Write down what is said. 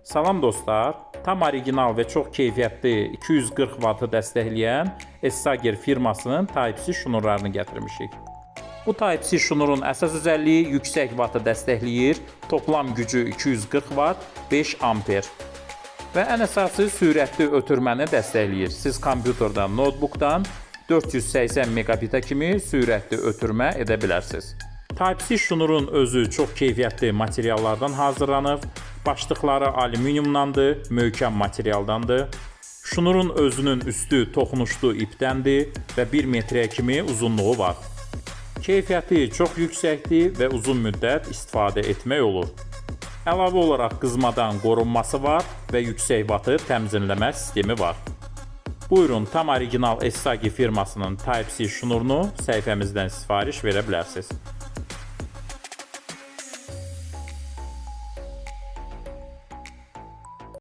Salam dostlar, tam orijinal və çox keyfiyyətli 240 vatı dəstəkləyən Essager firmasının Type-C şnurlarını gətirmişik. Bu Type-C şnurun əsas özelliyi yüksək vatı dəstəkləyir, toplam gücü 240 vat, 5 amper. Və ən əsası sürətli ötürməni dəstəkləyir. Siz kompüterdən, notebookdan 480 megabitə kimi sürətli ötürmə edə bilərsiniz. Type-C şnurun özü çox keyfiyyətli materiallardan hazırlanıb. Başlıqları alüminiumdandır, möhkəm materialdandır. Şnurun özünün üstü toxunuşlu ipdəndir və 1 metrə kimi uzunluğu var. Keyfiyyəti çox yüksəkdir və uzun müddət istifadə etmək olur. Əlavə olaraq qızmadan qorunması var və yüksək vatı təmizləmə sistemi var. Buyurun, tam orijinal Essager firmasının Type-C şnurunu səhifəmizdən sifariş verə bilərsiniz.